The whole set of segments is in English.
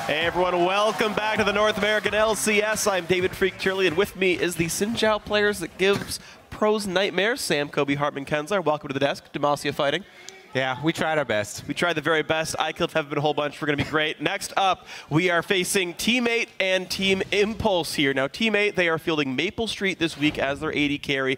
Hey everyone, welcome back to the North American LCS. I'm David Freak Turley, and with me is the Sinjao players that gives pros nightmares. Sam, Kobe, Hartman, Kensler. Welcome to the desk. Demacia Fighting. Yeah, we tried our best. We tried the very best. I killed have been a whole bunch. We're going to be great. Next up, we are facing Team 8 and Team Impulse here. Now, Team 8, they are fielding Maple Street this week as their AD carry.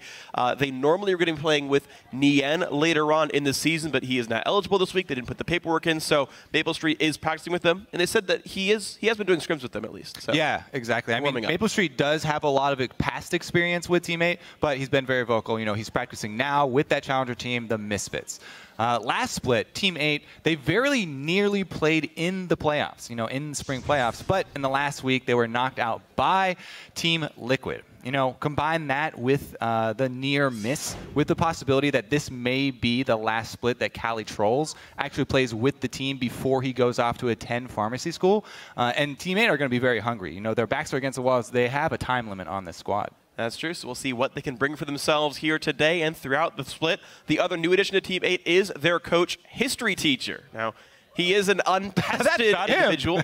They normally are going to be playing with Nien later on in the season, but he is not eligible this week. They didn't put the paperwork in, so Maple Street is practicing with them. And they said that he has been doing scrims with them at least. So yeah, exactly. I mean, Maple Street does have a lot of past experience with Team 8, but he's been very vocal. You know, he's practicing now with that challenger team, the Misfits. Last split, Team 8, they very nearly played in the playoffs, in the spring playoffs. But in the last week, they were knocked out by Team Liquid. Combine that with the near miss, with the possibility that this may be the last split that Cali Trolls actually plays with the team before he goes off to attend pharmacy school. And Team 8 are going to be very hungry. Their backs are against the walls. They have a time limit on this squad. That's true, so we'll see what they can bring for themselves here today and throughout the split. The other new addition to Team 8 is their coach, history teacher. Now, he is an untested individual.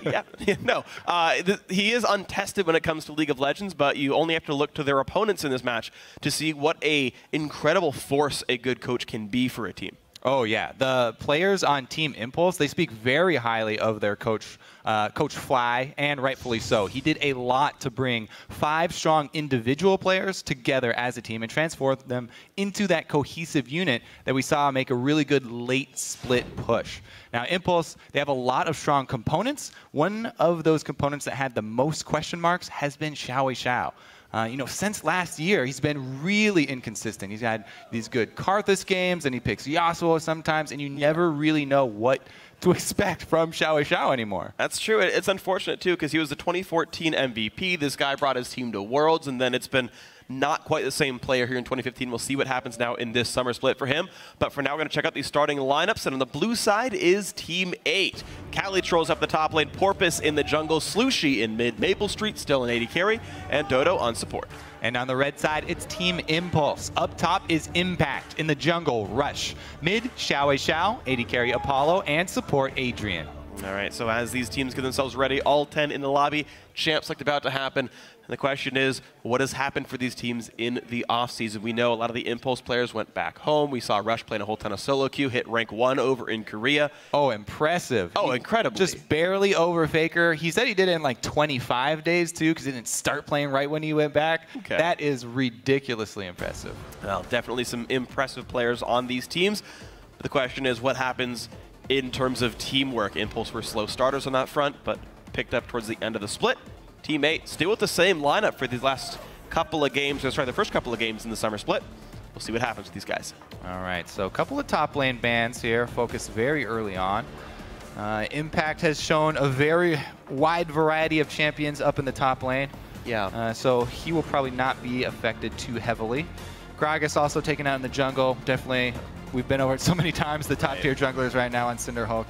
He is untested when it comes to League of Legends, but you only have to look to their opponents in this match to see what an incredible force a good coach can be for a team. Oh, yeah. The players on Team Impulse, they speak very highly of their coach, Coach Fly, and rightfully so. He did a lot to bring 5 strong individual players together as a team and transform them into that cohesive unit that we saw make a really good late split push. Now, Impulse, they have a lot of strong components. One of those components that had the most question marks has been Xiao. Since last year, he's been really inconsistent. He's had these good Karthus games, and he picks Yasuo sometimes, and you never really know what to expect from Xiao anymore. That's true. It's unfortunate, too, because he was the 2014 MVP. This guy brought his team to Worlds, and then it's been not quite the same player here in 2015. We'll see what happens now in this summer split for him. But for now, we're going to check out these starting lineups. And on the blue side is Team 8. Cali Trolls up the top lane, Porpoise in the jungle, Slushy in mid, Maple Street still an AD carry, and Dodo on support. And on the red side, it's Team Impulse. Up top is Impact in the jungle, Rush. Mid, Xiao, AD carry Apollo, and support Adrian. All right, so as these teams get themselves ready, all 10 in the lobby, champ select about to happen. And the question is, what has happened for these teams in the offseason? We know a lot of the Impulse players went back home. We saw Rush playing a whole ton of solo queue, hit rank 1 over in Korea. Oh, impressive. Oh, incredible. Just barely over Faker. He said he did it in like 25 days, too, because he didn't start playing right when he went back. Okay. That is ridiculously impressive. Well, definitely some impressive players on these teams. But the question is, what happens in terms of teamwork? Impulse were slow starters on that front, but picked up towards the end of the split. Team 8 still with the same lineup for these last couple of games, the first couple of games in the summer split. We'll see what happens with these guys. All right, so a couple of top lane bans here, focused very early on. Impact has shown a very wide variety of champions up in the top lane. Yeah. So he will probably not be affected too heavily. Gragas also taken out in the jungle. Definitely, we've been over it so many times, the top tier junglers right now on Cinderhulk.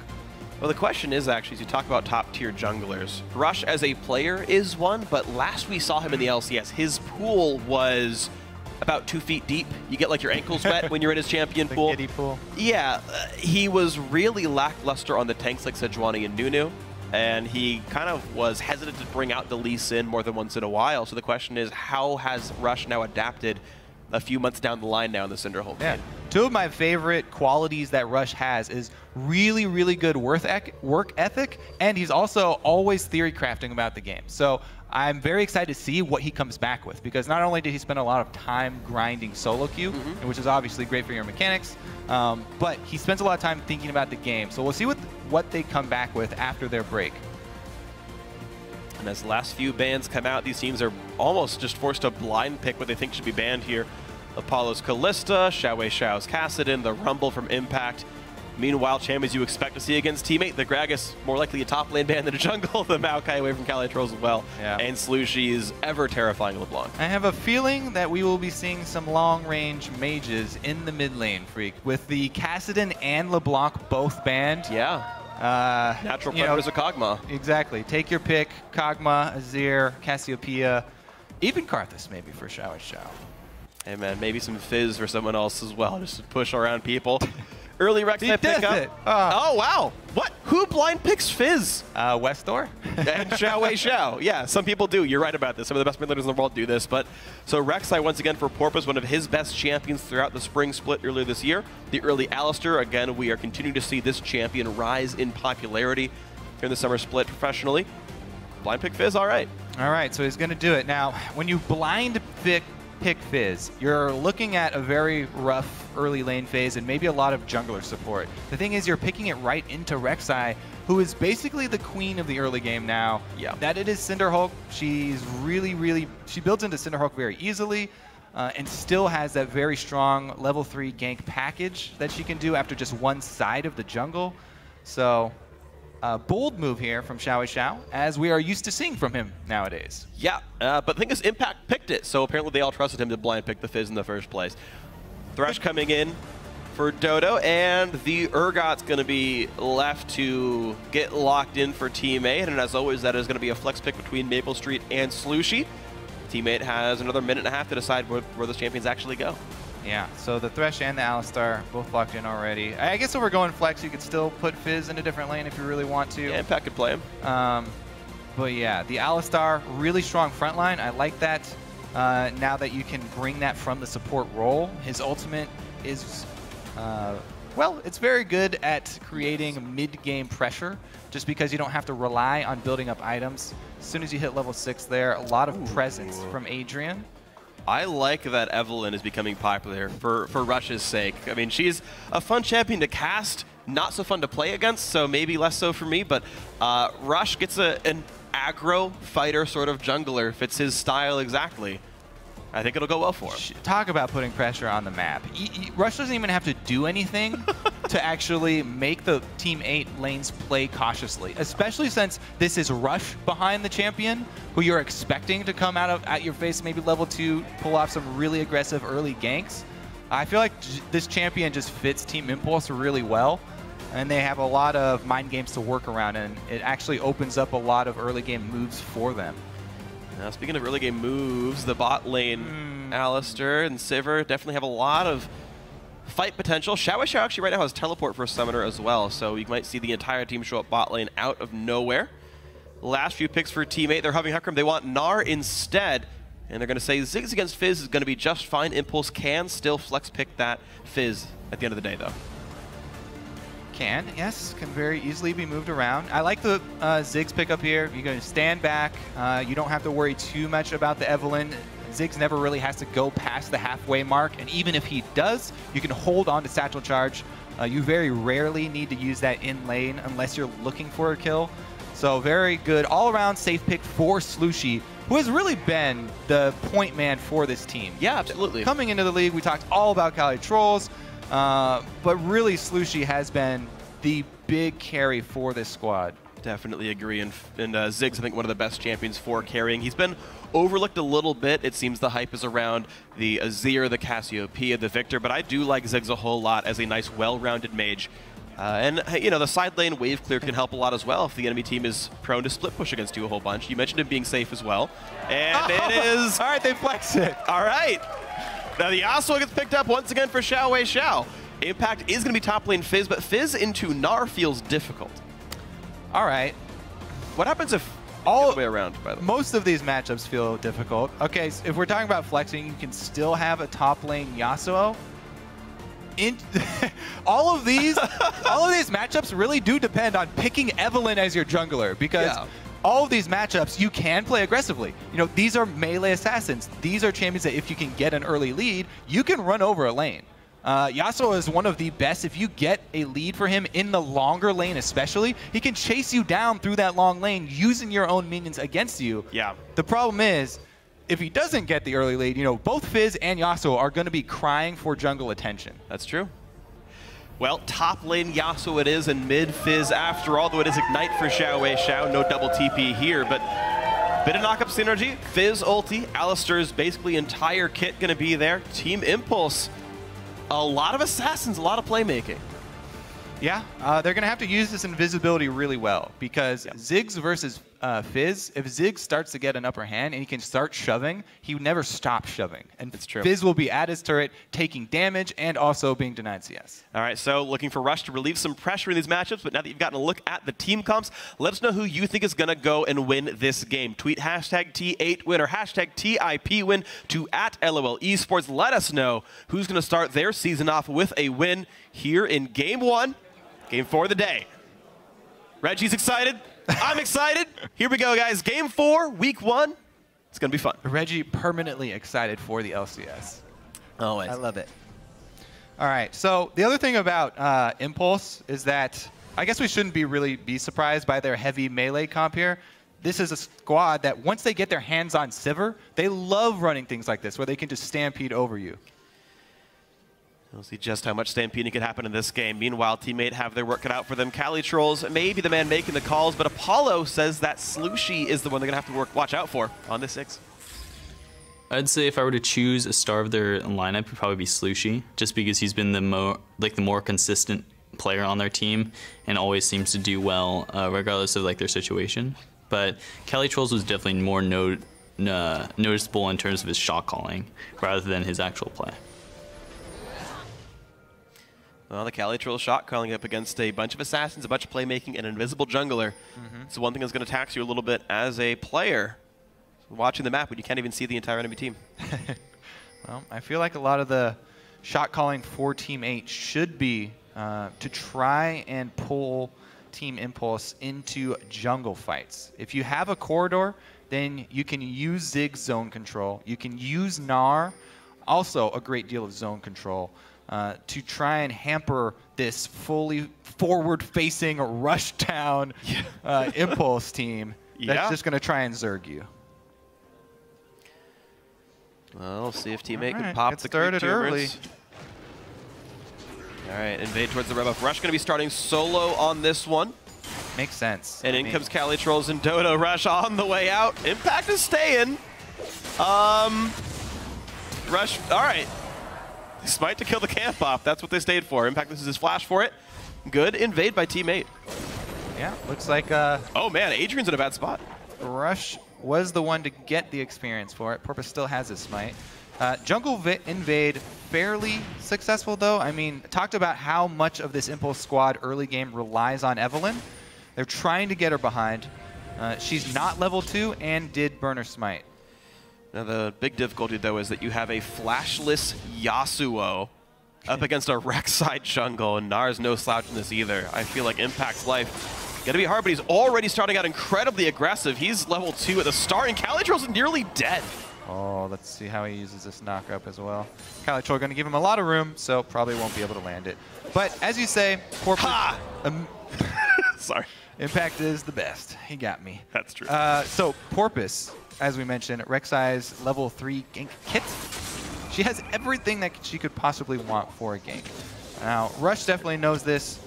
Well, the question is actually, as you talk about top-tier junglers, Rush as a player is one, but last we saw him in the LCS, his pool was about 2 feet deep. You get like your ankles wet when you're in his champion pool. Kiddie pool. Yeah, he was really lackluster on the tanks like Sejuani and Nunu, and he kind of was hesitant to bring out the Lee Sin more than once in a while. So the question is, how has Rush now adapted a few months down the line now in the Cinderhulk game? 2 of my favorite qualities that Rush has is really good work ethic, and he's also always theory crafting about the game. So I'm very excited to see what he comes back with, because not only did he spend a lot of time grinding solo queue, which is obviously great for your mechanics, but he spends a lot of time thinking about the game. So we'll see what they come back with after their break. And as the last few bans come out, these teams are almost just forced to blind pick what they think should be banned here. Apollo's Kalista, Xiao's Kassadin, the Rumble from Impact. Meanwhile, champions you expect to see against Team 8, the Gragas, more likely a top lane ban than a jungle, the Maokai away from Cali Trolls as well, and Slushy's ever terrifying LeBlanc. I have a feeling that we will be seeing some long-range mages in the mid lane, Freak, with the Kassadin and LeBlanc both banned. Yeah. Natural predators of Kog'Maw. Exactly. Take your pick. Kog'Maw, Azir, Cassiopeia, even Karthus maybe for Xiao. Hey man, maybe some Fizz for someone else as well, just to push around people. Early Rek'Sai pickup. Oh, wow. What? Who blind picks Fizz? Westor. And Xiao. Yeah, some people do. You're right about this. Some of the best mid laners in the world do this. But so Rek'Sai, once again, for Porpoise, one of his best champions throughout the spring split earlier this year. The early Alistar, again, we are continuing to see this champion rise in popularity here in the summer split professionally. Blind pick Fizz, all right. All right, so he's going to do it. Now, when you blind pick Fizz, you're looking at a very rough early lane phase and maybe a lot of jungler support. The thing is, you're picking it right into Rek'Sai, who is basically the queen of the early game now. Yeah. That it is Cinderhulk. She's she builds into Cinderhulk very easily and still has that very strong level 3 gank package that she can do after just one side of the jungle. So, bold move here from Xiao, as we are used to seeing from him nowadays. Yeah, but the thing is, Impact picked it, so apparently they all trusted him to blind pick the Fizz in the first place. Thresh coming in for Dodo, and the Urgot's going to be left to get locked in for Teammate, and as always, that is going to be a flex pick between Maple Street and Slushy. Teammate has another minute and a half to decide where those champions actually go. Yeah, so the Thresh and the Alistar both locked in already. I guess if we're going flex, you could still put Fizz in a different lane if you really want to. Yeah, Impact could play him. But yeah, the Alistar, really strong front line. I like that now that you can bring that from the support role. His ultimate is, well, it's very good at creating mid-game pressure just because you don't have to rely on building up items. As soon as you hit level 6 there, a lot of presence from Adrian. I like that Evelynn is becoming popular for Rush's sake. I mean, she's a fun champion to cast, not so fun to play against, so maybe less so for me, but Rush gets an aggro fighter sort of jungler, fits his style exactly. I think it'll go well for him. Talk about putting pressure on the map. Rush doesn't even have to do anything to actually make the Team 8 lanes play cautiously, especially since this is Rush behind the champion, who you're expecting to come at your face, maybe level 2, pull off some really aggressive early ganks. I feel like this champion just fits Team Impulse really well, and they have a lot of mind games to work around, and it actually opens up a lot of early game moves for them. Now, speaking of early game moves, the bot lane, Alistar and Sivir definitely have a lot of fight potential. Xiao actually right now has teleport for a summoner as well, so you might see the entire team show up bot lane out of nowhere. Last few picks for Teammate, they're hovering Hecarim. They want Gnar instead, and they're going to say Ziggs against Fizz is going to be just fine. Impulse can still flex pick that Fizz at the end of the day, though. Yes, can very easily be moved around. I like the Ziggs pickup here. You're going to stand back. You don't have to worry too much about the Evelynn. Ziggs never really has to go past the halfway mark, and even if he does, you can hold on to Satchel Charge. You very rarely need to use that in lane unless you're looking for a kill. So very good all-around safe pick for Slushy, who has really been the point man for this team. Yeah, absolutely. Coming into the league, we talked all about Kali Trolls, but really Slushy has been the big carry for this squad. Definitely agree, and Ziggs, I think, one of the best champions for carrying. He's been overlooked a little bit. It seems the hype is around the Azir, the Cassiopeia, the Victor, but I do like Ziggs a whole lot as a nice, well-rounded mage. And, you know, the side lane wave clear can help a lot as well if the enemy team is prone to split push against you a whole bunch. You mentioned him being safe as well. And it is... All right, they flex it. All right. Now the Yasuo gets picked up once again for Xiao. Impact is going to be top lane Fizz, but Fizz into Gnar feels difficult. All right. What happens if all the way around, by the way? Most of these matchups feel difficult. Okay, so if we're talking about flexing, you can still have a top lane Yasuo. all of these matchups really do depend on picking Evelynn as your jungler, because all of these matchups you can play aggressively. You know, these are melee assassins. These are champions that if you can get an early lead, you can run over a lane. Yasuo is one of the best. If you get a lead for him in the longer lane especially, he can chase you down through that long lane using your own minions against you. Yeah. The problem is, if he doesn't get the early lead, you know, both Fizz and Yasuo are going to be crying for jungle attention. That's true. Well, top lane Yasuo it is, and mid Fizz after all, though it is Ignite for Xiao. No double TP here, but bit of knock-up synergy. Fizz ulti, Alistar's basically entire kit going to be there. Team Impulse. A lot of assassins, a lot of playmaking. Yeah, they're going to have to use this invisibility really well, because Ziggs versus Fizz, if Ziggs starts to get an upper hand and he can start shoving, he would never stop shoving. And it's true. Fizz will be at his turret, taking damage and also being denied CS. All right, so looking for Rush to relieve some pressure in these matchups, but now that you've gotten a look at the team comps, let us know who you think is going to go and win this game. Tweet hashtag T8win or hashtag TIPwin to @LOL Esports. Let us know who's going to start their season off with a win here in Game 1, Game 4 of the day. Reggie's excited. I'm excited. Here we go, guys. Game 4, Week 1. It's going to be fun. Reggie permanently excited for the LCS. Always. I love it. All right. So the other thing about Impulse is that I guess we shouldn't really be surprised by their heavy melee comp here. This is a squad that once they get their hands on Sivir, they love running things like this where they can just stampede over you. We'll see just how much stampeding can happen in this game. Meanwhile, Teammate have their work cut out for them. Cali Trolls may be the man making the calls, but Apollo says that Slushie is the one they're going to have to watch out for on this 6. I'd say if I were to choose a star of their lineup, it would probably be Slushie, just because he's been the more consistent player on their team and always seems to do well regardless of their situation. But Cali Trolls was definitely more noticeable in terms of his shot calling rather than his actual play. Well, the Cali Troll shot calling up against a bunch of assassins, a bunch of playmaking, and an invisible jungler. It's one thing that's going to tax you a little bit as a player. Watching the map when you can't even see the entire enemy team. Well, I feel like a lot of the shot calling for Team 8 should be to try and pull Team Impulse into jungle fights. If you have a corridor, then you can use Ziggs zone control. You can use Gnar, also a great deal of zone control. To try and hamper this fully forward-facing rush-down Impulse team that's just going to try and Zerg you. Well, we'll see if Teammate can pop the started early. All right, invade towards the rebuff. Rush going to be starting solo on this one. Makes sense. And in comes Cali Trolls and Dodo. Rush on the way out. Impact is staying. Rush, all right. Smite to kill the camp off. That's what they stayed for. Impact, this is his flash for it. Good invade by Teammate. Yeah, looks like... oh, man, Adrian's in a bad spot. Rush was the one to get the experience for it. Porpoise still has his Smite. Jungle invade, fairly successful, though. I mean, talked about how much of this Impulse squad early game relies on Evelynn. They're trying to get her behind. She's not level 2 and did burn her Smite. Now, the big difficulty, though, is that you have a flashless Yasuo up against a Rek'Sai jungle, and Gnar's no slouch in this either. I feel like Impact's life gonna be hard, but he's already starting out incredibly aggressive. He's level 2 at the start, and Cali Troll's nearly dead. Oh, let's see how he uses this knock-up as well. Cali Troll gonna give him a lot of room, so probably won't be able to land it. But as you say, Ha! Sorry. Impact is the best. He got me. That's true. So Porpoise, as we mentioned, Rek'Sai's level 3 gank kit. She has everything that she could possibly want for a gank. Now, Rush definitely knows this.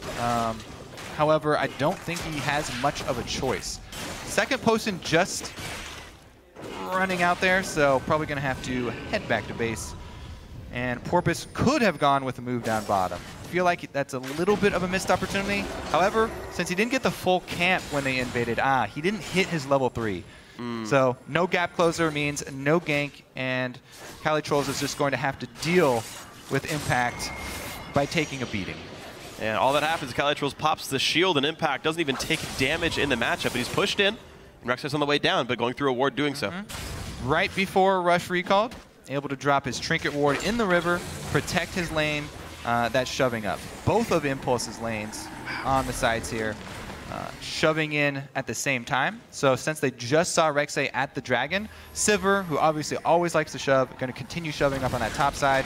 However, I don't think he has much of a choice. Second Potion just running out there, so probably going to have to head back to base. And Porpoise could have gone with a move down bottom. I feel like that's a little bit of a missed opportunity. However, since he didn't get the full camp when they invaded, he didn't hit his level 3. So no gap closer means no gank, and Cali Trolls is just going to have to deal with Impact by taking a beating. And all that happens, Cali Trolls pops the shield, and Impact doesn't even take damage in the matchup, but he's pushed in, and Rek'Sai's on the way down, but going through a ward doing so. Right before Rush recalled, able to drop his Trinket Ward in the river, protect his lane that's shoving up. Both of Impulse's lanes on the sides here. Shoving in at the same time. So since they just saw Rek'Sai at the Dragon, Sivir, who obviously always likes to shove, going to continue shoving up on that top side.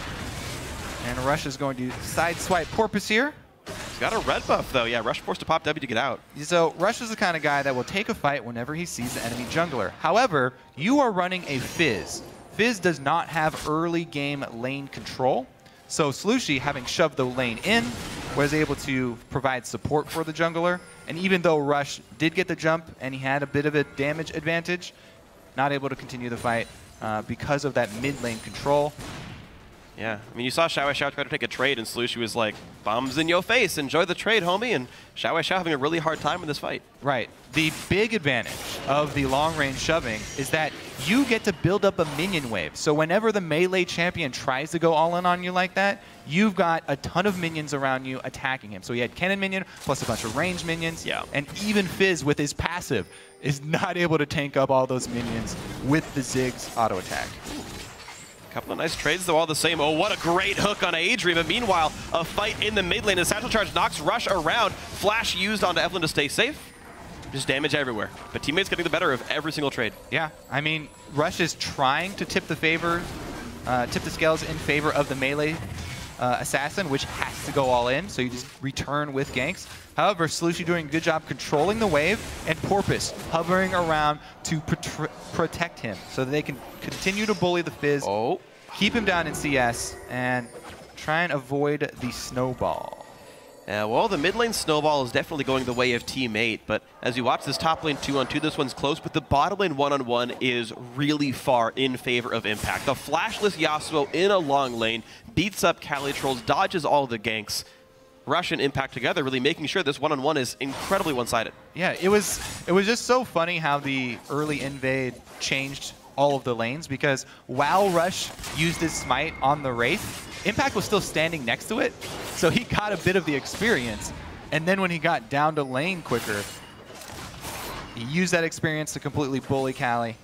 And Rush is going to sideswipe Porpoise here. He's got a red buff, though. Yeah, Rush forced to pop W to get out. So Rush is the kind of guy that will take a fight whenever he sees the enemy jungler. However, you are running a Fizz. Fizz does not have early game lane control. So Slushie, having shoved the lane in, was able to provide support for the jungler. And even though Rush did get the jump and he had a bit of a damage advantage, not able to continue the fight because of that mid lane control. Yeah, I mean, you saw Xiao Xiao try to take a trade, and Slushie was like, bombs in your face, enjoy the trade, homie. And Xiao Xiao having a really hard time in this fight. Right. The big advantage of the long-range shoving is that you get to build up a minion wave. So whenever the melee champion tries to go all in on you like that, you've got a ton of minions around you attacking him. So he had cannon minion plus a bunch of range minions. Yeah. And even Fizz with his passive is not able to tank up all those minions with the Ziggs auto attack. Couple of nice trades, though, all the same. Oh, what a great hook on Adrian. But meanwhile, a fight in the mid lane. The Satchel Charge knocks Rush around. Flash used onto Evelynn to stay safe. Just damage everywhere. But teammates getting the better of every single trade. Yeah, I mean, Rush is trying to tip the scales in favor of the melee assassin, which has to go all in. So you just return with ganks. However, Slushy doing a good job controlling the wave, and Porpoise hovering around to protect him so that they can continue to bully the Fizz, keep him down in CS, and try and avoid the snowball. Well, the mid lane snowball is definitely going the way of Team 8, but as you watch this top lane 2-on-2, this one's close, but the bottom lane 1-on-1 is really far in favor of Impact. The flashless Yasuo in a long lane beats up Cali Trolls, dodges all the ganks. Rush and Impact together really making sure this 1-on-1 is incredibly one-sided. Yeah, it was just so funny how the early invade changed all of the lanes, because while Rush used his smite on the Wraith, Impact was still standing next to it, so he got a bit of the experience. And then when he got down to lane quicker, he used that experience to completely bully Cali,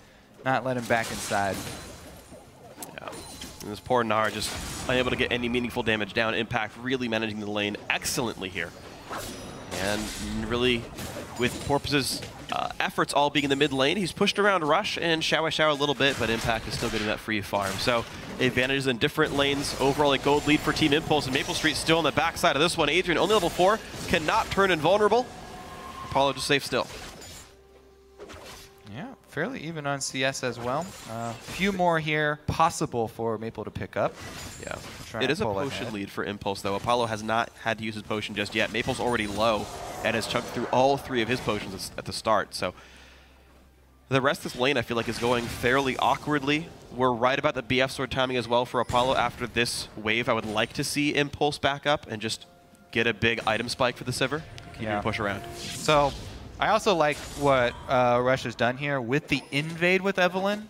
not let him back inside. Yeah, and this poor Gnar just unable to get any meaningful damage down. Impact really managing the lane excellently here. And really, with Porpoise's efforts all being in the mid lane, he's pushed around Rush and Xiao a little bit, but Impact is still getting that free farm. So advantages in different lanes. Overall, a gold lead for Team Impulse, and Maple Street still on the backside of this one. Adrian, only level 4, cannot turn invulnerable. Apollo just safe still. Yeah, fairly even on CS as well. A few more here possible for Maple to pick up. Yeah, it is a potion lead for Impulse, though. Apollo has not had to use his potion just yet. Maple's already low and has chunked through all 3 of his potions at the start. So the rest of this lane, I feel like, is going fairly awkwardly. We're right about the BF sword timing as well for Apollo. After this wave, I would like to see Impulse back up and just get a big item spike for the Sivir. Keep him push around. So I also like what Rush has done here with the invade with Evelynn.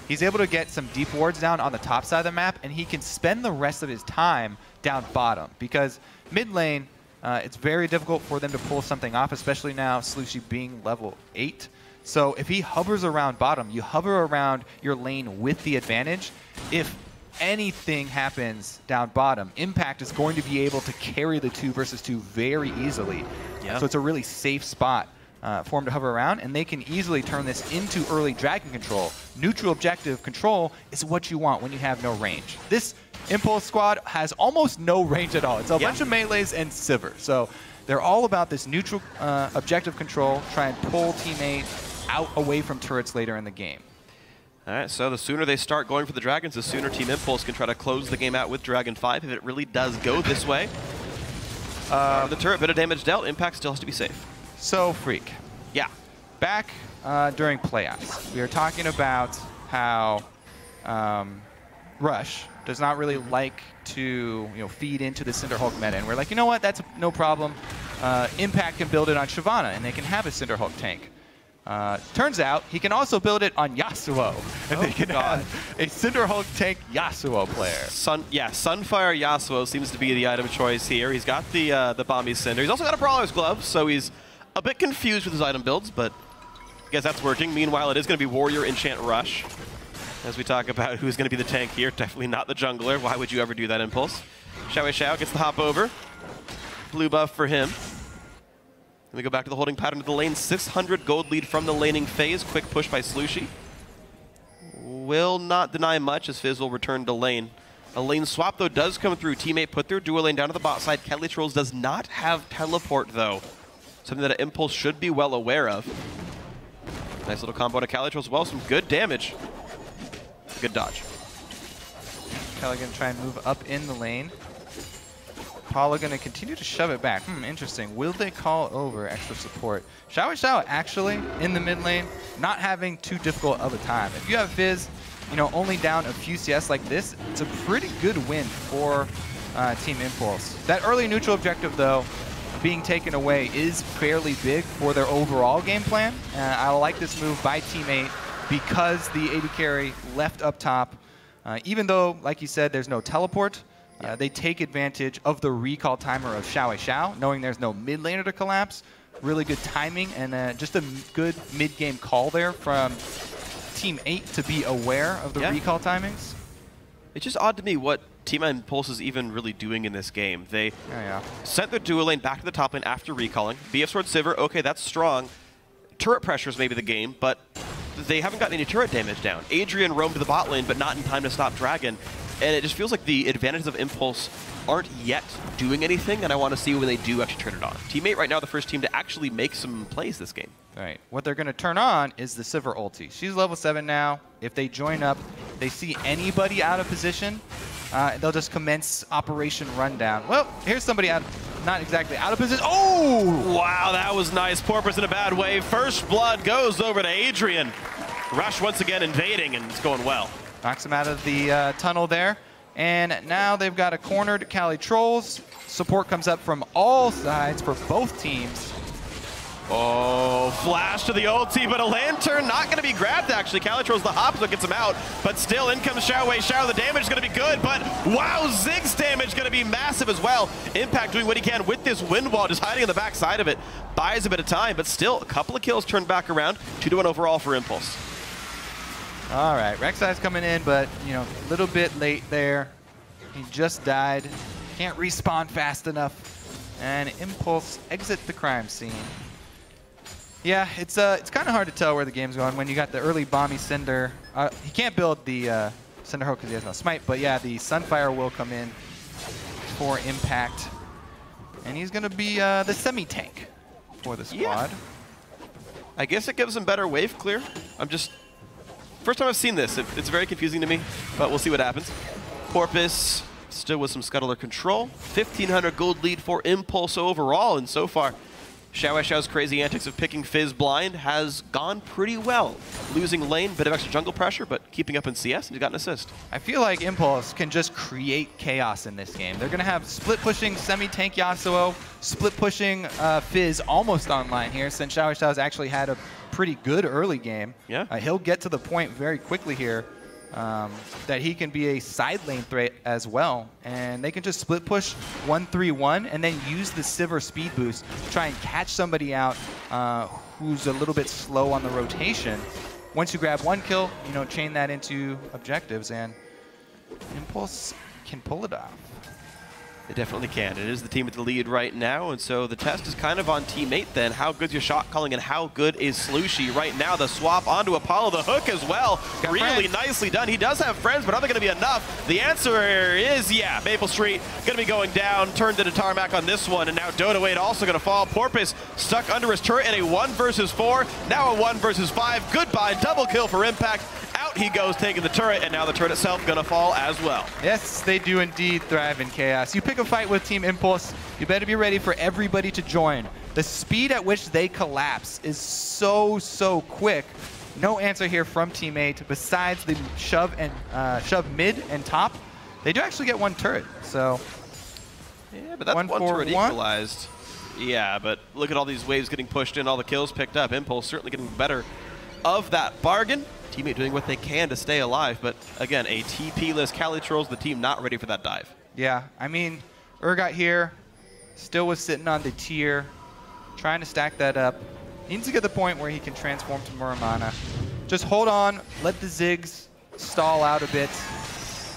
He's able to get some deep wards down on the top side of the map, and he can spend the rest of his time down bottom, because mid lane, it's very difficult for them to pull something off, especially now Slushy being level 8. So if he hovers around bottom, you hover around your lane with the advantage. If anything happens down bottom, Impact is going to be able to carry the 2 versus 2 very easily. Yeah. So it's a really safe spot for him to hover around, and they can easily turn this into early dragon control. Neutral objective control is what you want when you have no range. This Impulse squad has almost no range at all. It's a bunch of melees and Sivir. So they're all about this neutral objective control, try and pull teammate out away from turrets later in the game. All right, so the sooner they start going for the Dragons, the sooner Team Impulse can try to close the game out with Dragon 5 if it really does go this way. The turret, bit of damage dealt. Impact still has to be safe. So, Freak. Yeah. Back during playoffs, we were talking about how Rush does not really like to feed into the Cinderhulk meta, and we're like, you know what, that's no problem. Impact can build it on Shyvana, and they can have a Cinderhulk tank. Turns out he can also build it on Yasuo, and they can have a Cinderhulk tank Yasuo player. Sunfire Yasuo seems to be the item choice here. He's got the Bomby Cinder. He's also got a Brawler's Glove, so he's a bit confused with his item builds, but I guess that's working. Meanwhile, it is going to be Warrior Enchant Rush. As we talk about who's going to be the tank here, definitely not the jungler. Why would you ever do that, Impulse? Xiao gets the hop over. Blue buff for him. Then we go back to the holding pattern of the lane. 600 gold lead from the laning phase. Quick push by Slushy. Will not deny much as Fizz will return to lane. A lane swap, though, does come through. Teammate put their dual lane down to the bot side. Kelly Trolls does not have teleport, though. Something that Impulse should be well aware of. Nice little combo to Kelly Trolls as well. Some good damage. Good dodge. Kelly going to try and move up in the lane. Apollo going to continue to shove it back. Interesting. Will they call over extra support? Xiao actually in the mid lane, not having too difficult of a time. If you have Fizz, only down a few CS like this, it's a pretty good win for Team Impulse. That early neutral objective, though, being taken away is fairly big for their overall game plan. I like this move by Team 8 because the AD carry left up top. Even though, like you said, there's no teleport, they take advantage of the recall timer of Xiao, knowing there's no mid laner to collapse. Really good timing and just a good mid-game call there from Team 8 to be aware of the recall timings. It's just odd to me what Team Impulse is even really doing in this game. They sent their dual lane back to the top lane after recalling. BF Sword Sivir, okay, that's strong. Turret pressures maybe the game, but they haven't gotten any turret damage down. Adrian roamed to the bot lane, but not in time to stop Dragon. And it just feels like the advantages of Impulse aren't yet doing anything, and I want to see when they do actually turn it on. Team 8 right now, the first team to actually make some plays this game. Right. What they're going to turn on is the Sivir ulti. She's level 7 now. If they join up, they see anybody out of position, they'll just commence Operation Rundown. Well, here's somebody not exactly out of position. Oh! Wow, that was nice. Porpoise in a bad way. First blood goes over to Adrian. Rush once again invading, and it's going well. Knocks him out of the tunnel there. And now they've got a cornered Cali Trolls. Support comes up from all sides for both teams. Oh, flash to the ulti, but a lantern not going to be grabbed, actually. Cali Trolls the hop, so gets him out. But still, in comes Xiao. The damage is going to be good, but wow, Zig's damage going to be massive as well. Impact doing what he can with this wind wall, just hiding on the back side of it. Buys a bit of time, but still, a couple of kills turned back around. 2-1 overall for Impulse. All right, Rek'Sai's coming in, but, you know, a little bit late there. He just died. Can't respawn fast enough. And Impulse exit the crime scene. Yeah, it's kind of hard to tell where the game's going when you got the early Bomby Cinder. He can't build the Cinder Hook because he has no smite, but yeah, the Sunfire will come in for Impact. And he's going to be the semi-tank for the squad. Yeah. I guess it gives him better wave clear. First time I've seen this. It's very confusing to me, but we'll see what happens. Porpoise still with some scuttler control. 1,500 gold lead for Impulse overall, and so far, Xiao's crazy antics of picking Fizz blind has gone pretty well. Losing lane, bit of extra jungle pressure, but keeping up in CS, and he's got an assist. I feel like Impulse can just create chaos in this game. They're going to have split-pushing semi-tank Yasuo, split-pushing Fizz almost online here, since Xiao's actually had a pretty good early game. Yeah. He'll get to the point very quickly here that he can be a side lane threat as well. And they can just split push 1-3-1 and then use the Sivir speed boost to try and catch somebody out who's a little bit slow on the rotation. Once you grab one kill, you know, chain that into objectives, and Impulse can pull it off. They definitely can. It is the team with the lead right now, and so the test is kind of on Team 8 then. How good's your shot calling and how good is Slushie right now? The swap onto Apollo, the hook as well. Got really friends. nicely done. He does have friends, but are they going to be enough? The answer is, yeah, Maple Street going to be going down. Turned into tarmac on this one, and now Dota Wade also going to fall. Porpoise stuck under his turret in a 1 versus 4. Now a 1 versus 5. Goodbye, double kill for Impact. Out he goes, taking the turret, and now the turret itself going to fall as well. Yes, they do indeed thrive in chaos. You pick a fight with Team Impulse, you better be ready for everybody to join. The speed at which they collapse is so quick. No answer here from Team 8 besides the shove mid and top. They do actually get one turret, so yeah, but that's one turret equalized. Yeah, but look at all these waves getting pushed in, all the kills picked up. Impulse certainly getting better of that bargain. Teammate doing what they can to stay alive, but again, a TP-less Cali Trolls, the team not ready for that dive. Yeah, I mean, Urgot here still was sitting on the tier, trying to stack that up. He needs to get to the point where he can transform to Muramana. Just hold on, let the Ziggs stall out a bit,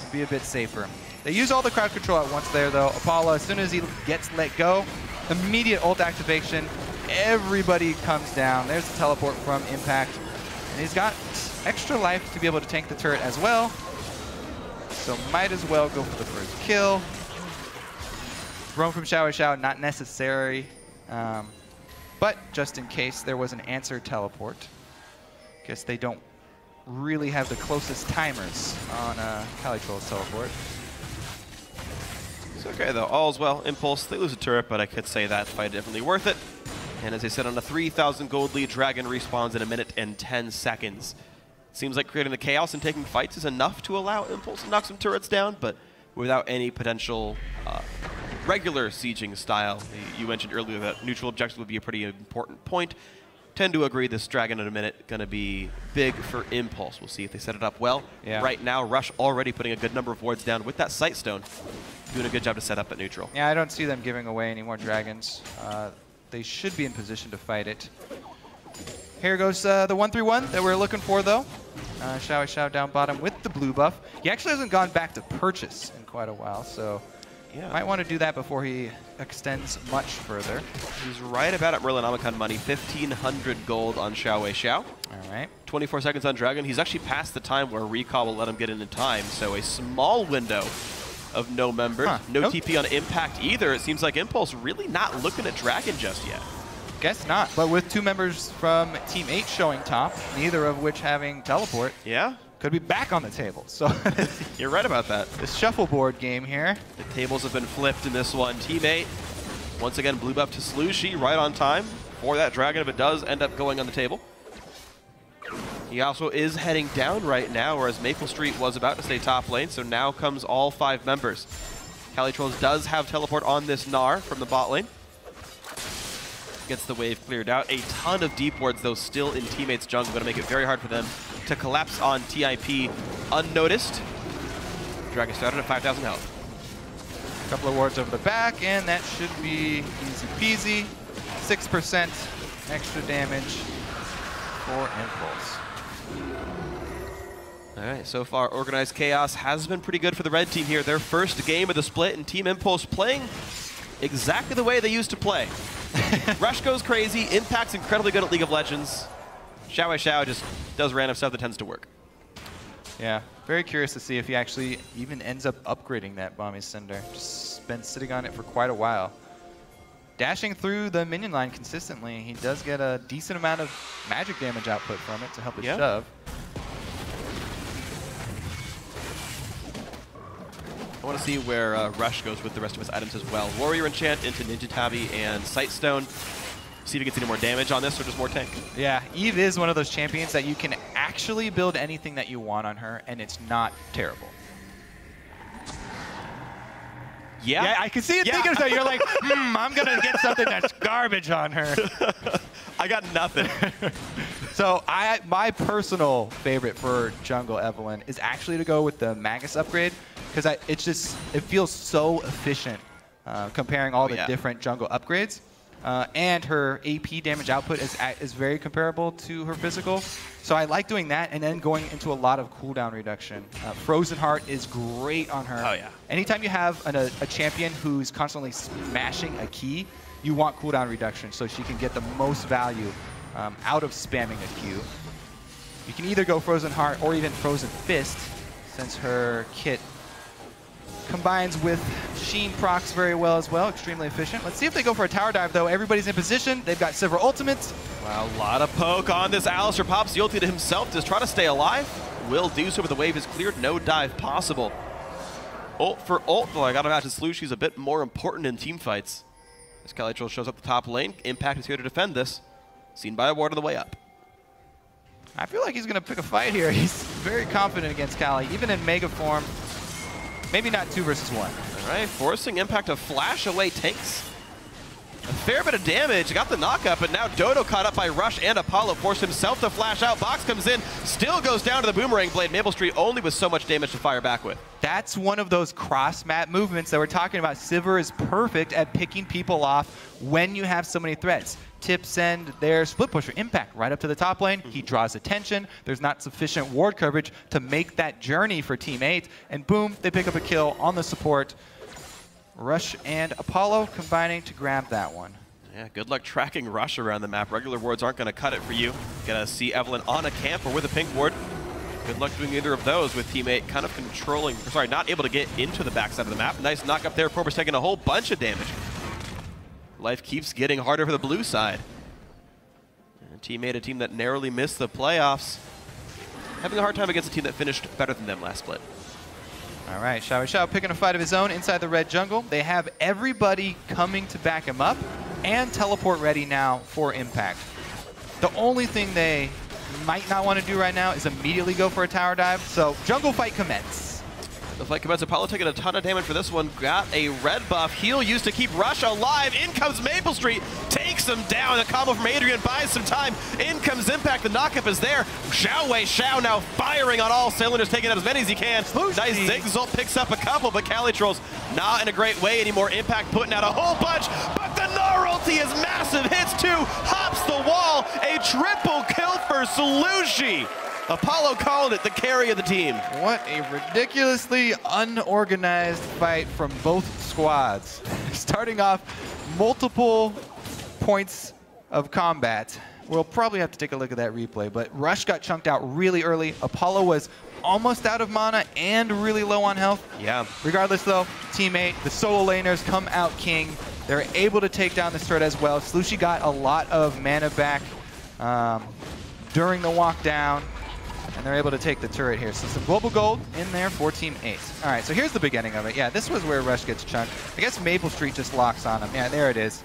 and be a bit safer. They use all the crowd control at once there, though. Apollo, as soon as he gets let go, immediate ult activation, everybody comes down. There's the teleport from Impact. And he's got extra life to be able to tank the turret as well. So might as well go for the first kill. Roam from Xiao, not necessary. But just in case there was an answer teleport. Guess they don't really have the closest timers on Cali Troll's teleport. It's okay though, all's well. Impulse, they lose a turret, but I could say that fight definitely worth it. And as I said, on a 3,000 gold lead, Dragon respawns in 1 minute and 10 seconds. Seems like creating the chaos and taking fights is enough to allow Impulse to knock some turrets down, but without any potential regular sieging style. You mentioned earlier that neutral objectives would be a pretty important point. Tend to agree this Dragon in a minute going to be big for Impulse. We'll see if they set it up well. Yeah. Right now, Rush already putting a good number of wards down with that Sight Stone. Doing a good job to set up at neutral. Yeah, I don't see them giving away any more dragons. They should be in position to fight it. Here goes the 1-3-1 that we're looking for, though. Xiao down bottom with the blue buff. He actually hasn't gone back to purchase in quite a while, so yeah, might want to do that before he extends much further. He's right about at Merlinomicon money, 1,500 gold on Xiao. All right. 24 seconds on Dragon. He's actually past the time where Recall will let him get in time, so a small window of no members. No TP on Impact either. It seems like Impulse really not looking at Dragon just yet. Guess not, but with 2 members from Team 8 showing top, neither of which having teleport. Yeah. Could be back on the table. So you're right about that. The shuffleboard game here. The tables have been flipped in this one. Team 8, once again, blue buff to Slushie right on time for that Dragon if it does end up going on the table. He also is heading down right now, whereas Maple Street was about to stay top lane, so now comes all 5 members. Calitrolls does have teleport on this Gnar from the bot lane. Gets the wave cleared out. A ton of deep wards, though, still in teammates' jungle. Going to make it very hard for them to collapse on TIP unnoticed. Dragon started at 5,000 health. A couple of wards over the back, and that should be easy peasy. 6% extra damage for Impulse. All right, so far, Organized Chaos has been pretty good for the red team here. Their first game of the split, and Team Impulse playing exactly the way they used to play. Rush goes crazy. Impact's incredibly good at League of Legends. Xiao just does random stuff that tends to work. Yeah, very curious to see if he actually even ends up upgrading that Bomby Cinder. Just been sitting on it for quite a while. Dashing through the minion line consistently, he does get a decent amount of magic damage output from it to help it shove. I want to see where Rush goes with the rest of his items as well. Warrior Enchant into Ninja Tabi and Sightstone. See if he gets any more damage on this or just more tank. Yeah, Eve is one of those champions that you can actually build anything that you want on her, and it's not terrible. Yeah, I can see it thinking so. You're like, I'm going to get something that's garbage on her. I got nothing. So my personal favorite for jungle Evelynn is actually to go with the Magus upgrade, because it feels so efficient comparing all the different jungle upgrades. And her AP damage output is very comparable to her physical. So I like doing that and then going into a lot of cooldown reduction. Frozen Heart is great on her. Oh, yeah. Anytime you have a champion who's constantly smashing a key, you want cooldown reduction so she can get the most value out of spamming a Q. You can either go Frozen Heart or even Frozen Fist, since her kit combines with Sheen procs very well as well. Extremely efficient. Let's see if they go for a tower dive, though. Everybody's in position. They've got several ultimates. Wow, a lot of poke on this. Alistar pops the ulti to himself to try to stay alive. Will do so, but the wave is cleared. No dive possible. Ult for ult, though. I got to imagine Slushie's a bit more important in team fights. As Calitrol shows up the top lane, Impact is here to defend this. Seen by a ward on the way up. I feel like he's going to pick a fight here. He's very confident against Kali, even in Mega form. Maybe not 2 versus 1. All right, forcing Impact to flash away tanks. A fair bit of damage. Got the knockup, but now Dodo caught up by Rush and Apollo. Forced himself to flash out. Box comes in, still goes down to the Boomerang Blade. Maple Street only with so much damage to fire back with. That's one of those cross-map movements that we're talking about. Sivir is perfect at picking people off when you have so many threats. Tip send their split pusher Impact right up to the top lane. He draws attention. There's not sufficient ward coverage to make that journey for Team 8. And boom, they pick up a kill on the support. Rush and Apollo combining to grab that one. Yeah, good luck tracking Rush around the map. Regular wards aren't going to cut it for you. Gonna see Evelynn on a camp or with a pink ward. Good luck doing either of those with Team 8 kind of controlling, sorry, not able to get into the backside of the map. Nice knock up there. Prober's taking a whole bunch of damage. Life keeps getting harder for the blue side. And Team 8, a team that narrowly missed the playoffs, having a hard time against a team that finished better than them last split. All right, Xiao picking a fight of his own inside the red jungle. They have everybody coming to back him up and teleport ready now for Impact. The only thing they might not want to do right now is immediately go for a tower dive. So jungle fight commence. The fight commences. Apollo taking a ton of damage for this one. Got a red buff. Heal used to keep Rush alive. In comes Maple Street. Takes him down. A combo from Adrian buys some time. In comes Impact. The knockup is there. Xiao now firing on all cylinders, taking out as many as he can. Nice Zigzult picks up a couple, but Calitrol's not in a great way anymore. Impact putting out a whole bunch, but the Gnar ulti is massive. Hits two, hops the wall. A triple kill for Slushi. Apollo called it the carry of the team. What a ridiculously unorganized fight from both squads. Starting off multiple points of combat. We'll probably have to take a look at that replay, but Rush got chunked out really early. Apollo was almost out of mana and really low on health. Yeah. Regardless though, teammate, the solo laners come out king. They're able to take down this turret as well. Slushi got a lot of mana back during the walk down, and they're able to take the turret here. So some global gold in there for Team 8. All right, so here's the beginning of it. Yeah, this was where Rush gets chunked. I guess Maple Street just locks on him. Yeah, there it is.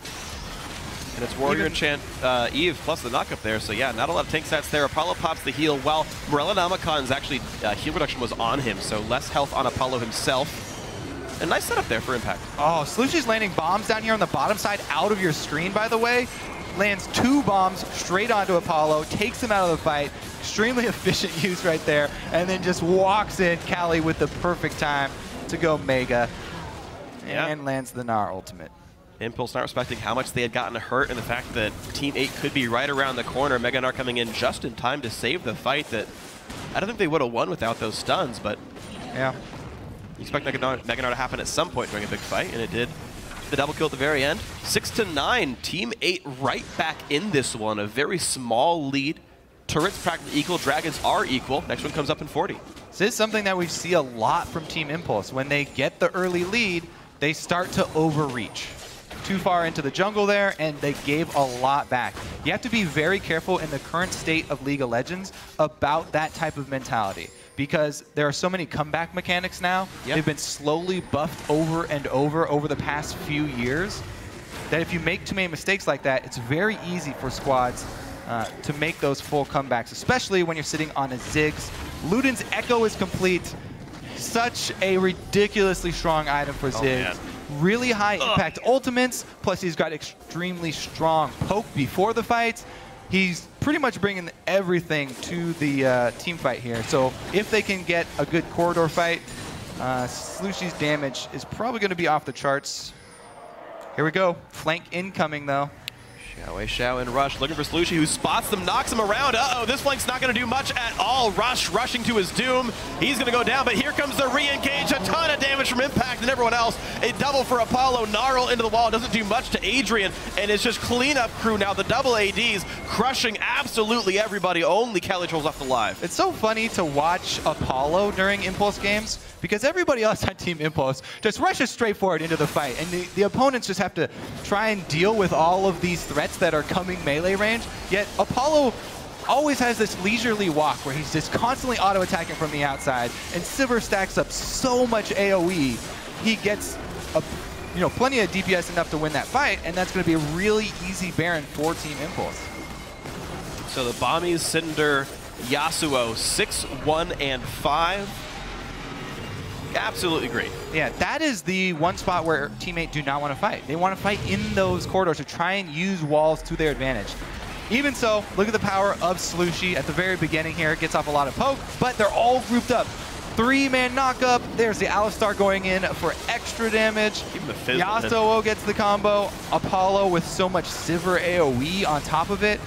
And it's Warrior Enchant Eve plus the knock up there. So yeah, not a lot of tank stats there. Apollo pops the heal while Morella Namakon's actually heal reduction was on him. So less health on Apollo himself. A nice setup there for Impact. Oh, Slushi's landing bombs down here on the bottom side out of your screen, by the way. Lands 2 bombs straight onto Apollo, takes him out of the fight. Extremely efficient use right there. And then just walks in Cali with the perfect time to go Mega. And lands the Gnar ultimate. Impulse not respecting how much they had gotten hurt and the fact that Team 8 could be right around the corner. Mega Gnar coming in just in time to save the fight that I don't think they would have won without those stuns, but yeah, you expect Mega Gnar to happen at some point during a big fight, and it did. The double kill at the very end. 6-9, Team 8 right back in this one. A very small lead. Turrets practically equal, Dragons are equal. Next one comes up in 40. This is something that we see a lot from Team Impulse. When they get the early lead, they start to overreach. Too far into the jungle there, and they gave a lot back. You have to be very careful in the current state of League of Legends about that type of mentality, because there are so many comeback mechanics now. Yep. They've been slowly buffed over and over the past few years, that if you make too many mistakes like that, it's very easy for squads to make those full comebacks, especially when you're sitting on a Ziggs. Luden's Echo is complete. Such a ridiculously strong item for Ziggs. Really high impact ultimates, plus he's got extremely strong poke before the fight. He's pretty much bringing everything to the team fight here. So if they can get a good corridor fight, Slushi's damage is probably going to be off the charts. Here we go. Flank incoming, though. Xiao and Rush looking for Slushi, who spots them, knocks him around. Uh-oh, this flank's not going to do much at all. Rush rushing to his doom. He's going to go down, but here comes the re-engage. A ton of damage from Impact and everyone else. A double for Apollo. Gnarl into the wall. Doesn't do much to Adrian, and it's just cleanup crew now. The double ADs crushing absolutely everybody. Only Calitrol's left alive. It's so funny to watch Apollo during Impulse games, because everybody else on Team Impulse just rushes straight forward into the fight, and the opponents just have to try and deal with all of these threats that are coming melee range. Yet Apollo always has this leisurely walk where he's just constantly auto-attacking from the outside, and Sivir stacks up so much AoE. He gets plenty of DPS enough to win that fight, and that's going to be a really easy Baron for Team Impulse. So the Bommies, Cinder, Yasuo, 6-1 and 5. Absolutely great. Yeah, that is the one spot where Team 8 do not want to fight. They want to fight in those corridors to try and use walls to their advantage. Even so, look at the power of Slushi at the very beginning here. Gets off a lot of poke, but they're all grouped up. 3-man knockup. There's the Alistar going in for extra damage. Yasuo gets the combo. Apollo with so much Sivir AoE on top of it.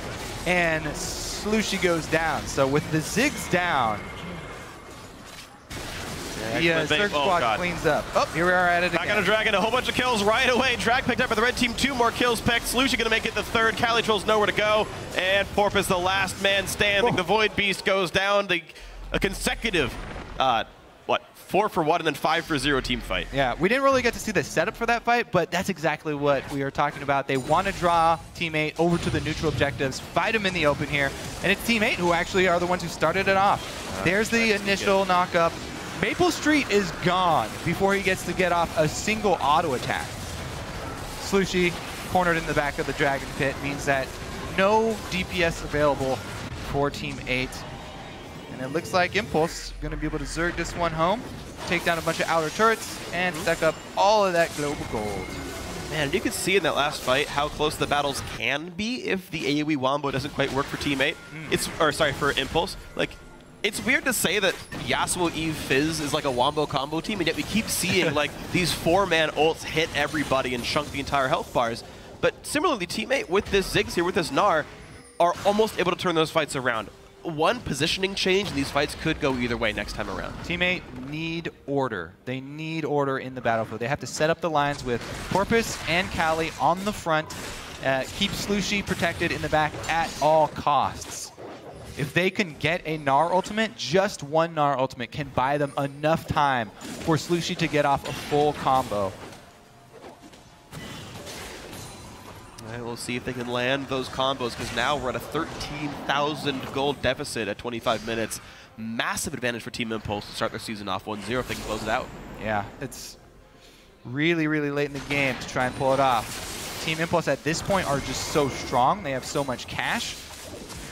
And Slushi goes down. So with the Ziggs down, yeah, Surge Squad cleans up. Oh, here we are at it again. Back on a Dragon, a whole bunch of kills right away. Drag picked up by the red team, 2 more kills picked. Slushi gonna make it the 3rd. Calitrol's nowhere to go. And Porpoise, the last man standing. The Void Beast goes down. A consecutive, 4-for-1 and then 5-for-0 team fight. Yeah, we didn't really get to see the setup for that fight, but that's exactly what we are talking about. They want to draw Team 8 over to the neutral objectives, fight them in the open here, and it's Team 8 who actually are the ones who started it off. There's the initial knock-up. Maple Street is gone before he gets to get off a single auto attack. Slushi, cornered in the back of the Dragon Pit, means that no DPS available for Team 8. And it looks like Impulse going to be able to Zerg this one home, take down a bunch of outer turrets, and stack up all of that global gold. Man, you could see in that last fight how close the battles can be if the AoE wombo doesn't quite work for Teammate. For Impulse. Like, it's weird to say that Yasuo, Eve, Fizz is like a wombo combo team, and yet we keep seeing like these 4-man ults hit everybody and chunk the entire health bars. But similarly, Teammate with this Ziggs here, with this Gnar, are almost able to turn those fights around. One positioning change, and these fights could go either way next time around. Teammate need order. They need order in the battlefield. They have to set up the lines with Porpoise and Kali on the front, keep Slushy protected in the back at all costs. If they can get a Gnar ultimate, just one Gnar ultimate can buy them enough time for Slushy to get off a full combo. We'll see if they can land those combos, because now we're at a 13,000 gold deficit at 25 minutes. Massive advantage for Team Impulse to start their season off 1-0 if they can close it out. Yeah, it's really, really late in the game to try and pull it off. Team Impulse at this point are just so strong. They have so much cash.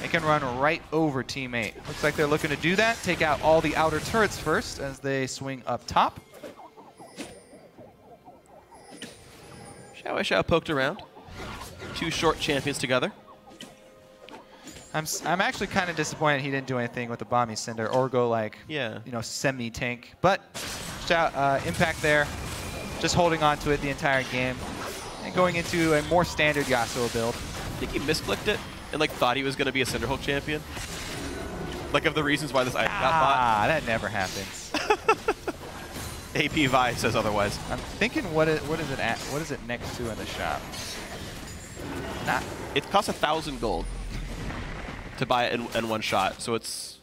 They can run right over Teammate. Looks like they're looking to do that. Take out all the outer turrets first as they swing up top. Xiao poked around. Two short champions together. I'm actually kind of disappointed he didn't do anything with the Bomby Cinder or go like, semi-tank. But Impact there, just holding on to it the entire game and going into a more standard Yasuo build. I think he misclicked it and like thought he was going to be a Cinderhulk champion. Like of the reasons why this item got bought. That never happens. AP Vi says otherwise. I'm thinking what is it next to in the shop? It costs 1,000 gold to buy it in one shot, so it's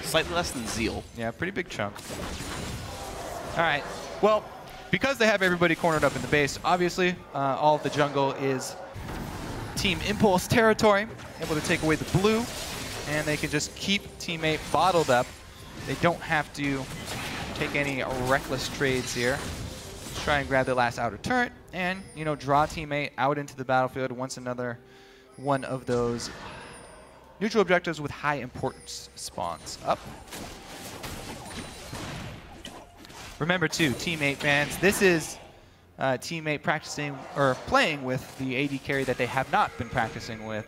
slightly less than Zeal. Yeah, pretty big chunk. All right, well, because they have everybody cornered up in the base, obviously all of the jungle is Team Impulse territory, able to take away the blue, and they can just keep Teammate bottled up. They don't have to take any reckless trades here. Try and grab the last outer turret and, draw Teammate out into the battlefield once another one of those neutral objectives with high importance spawns up. Remember too, Teammate fans, this is Teammate practicing or playing with the AD carry that they have not been practicing with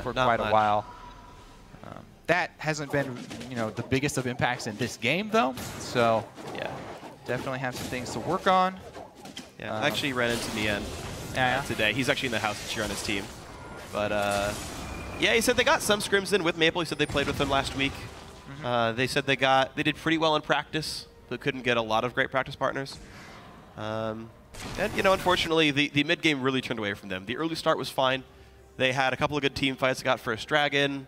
for quite a while. That hasn't been, the biggest of impacts in this game though, so definitely have some things to work on. Yeah, I actually ran into Nien today. He's actually in the house to cheer on his team. But, yeah, he said they got some scrims in with Maple. He said they played with them last week. They said they did pretty well in practice, but couldn't get a lot of great practice partners. And, unfortunately, the mid-game really turned away from them. The early start was fine. They had a couple of good team fights. They got first Dragon.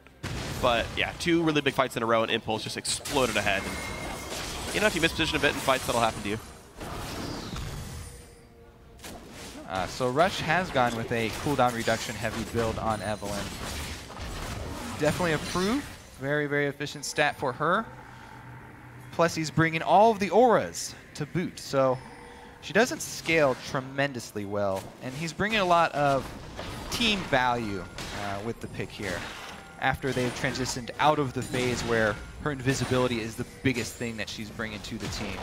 But, yeah, two really big fights in a row, and Impulse just exploded ahead. And, if you misposition a bit in fights, that'll happen to you. So Rush has gone with a cooldown reduction heavy build on Evelynn. Definitely approved. Very, very efficient stat for her. Plus he's bringing all of the auras to boot. So she doesn't scale tremendously well. And he's bringing a lot of team value with the pick here. After they've transitioned out of the phase where her invisibility is the biggest thing that she's bringing to the team.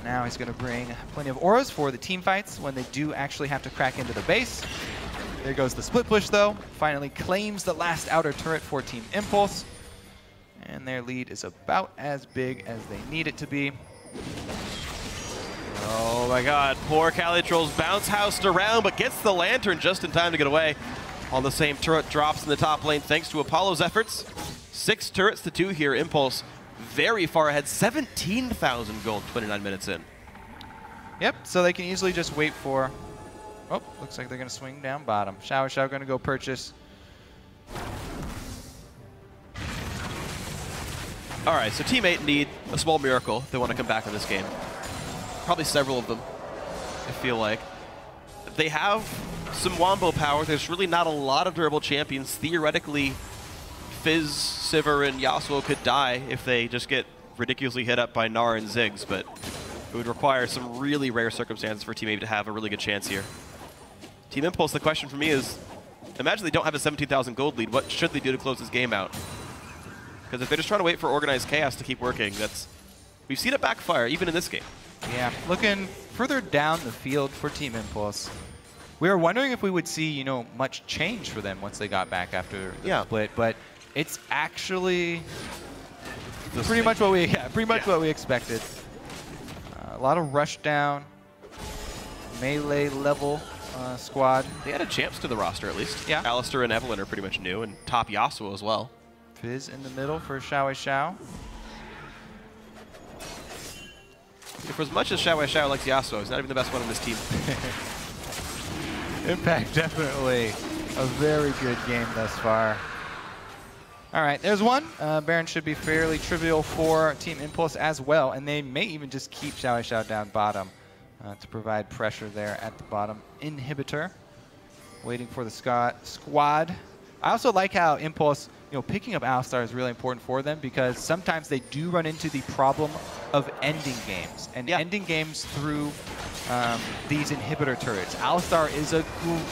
Now he's going to bring plenty of auras for the team fights when they do actually have to crack into the base. There goes the split push though. Finally claims the last outer turret for Team Impulse. And their lead is about as big as they need it to be. Oh my god, poor Calitrol's bounce housed around, but gets the lantern just in time to get away. On the same turret drops in the top lane thanks to Apollo's efforts. 6 turrets to 2 here. Impulse very far ahead, 17,000 gold 29 minutes in. Yep, so they can easily just wait for... Oh, looks like they're going to swing down bottom. Xiao going to go purchase. All right, so Teammate need a small miracle if they want to come back in this game. Probably several of them, I feel like. They have some wombo power. There's really not a lot of durable champions. Theoretically, Fizz, Sivir, and Yasuo could die if they just get ridiculously hit up by Gnar and Ziggs, but it would require some really rare circumstances for Team A to have a really good chance here. Team Impulse, the question for me is, imagine they don't have a 17,000 gold lead. What should they do to close this game out? Because if they're just trying to wait for Organized Chaos to keep working, we've seen it backfire, even in this game. Yeah, looking further down the field for Team Impulse, we were wondering if we would see, you know, much change for them once they got back after the split, but it's actually pretty much what we expected. A lot of rush down, melee level squad. They added champs to the roster at least. Yeah. Alistair and Evelyn are pretty much new, and top Yasuo as well. Fizz in the middle for Xiao. For as much as Xiao likes Yasuo, he's not even the best one on this team. Impact, definitely a very good game thus far. All right, there's one. Baron should be fairly trivial for Team Impulse as well, and they may even just keep Xiao down bottom to provide pressure there at the bottom. Inhibitor, waiting for the squad. I also like how Impulse, you know, picking up Alistar is really important for them because sometimes they do run into the problem of ending games and ending games through these inhibitor turrets. Alistar is a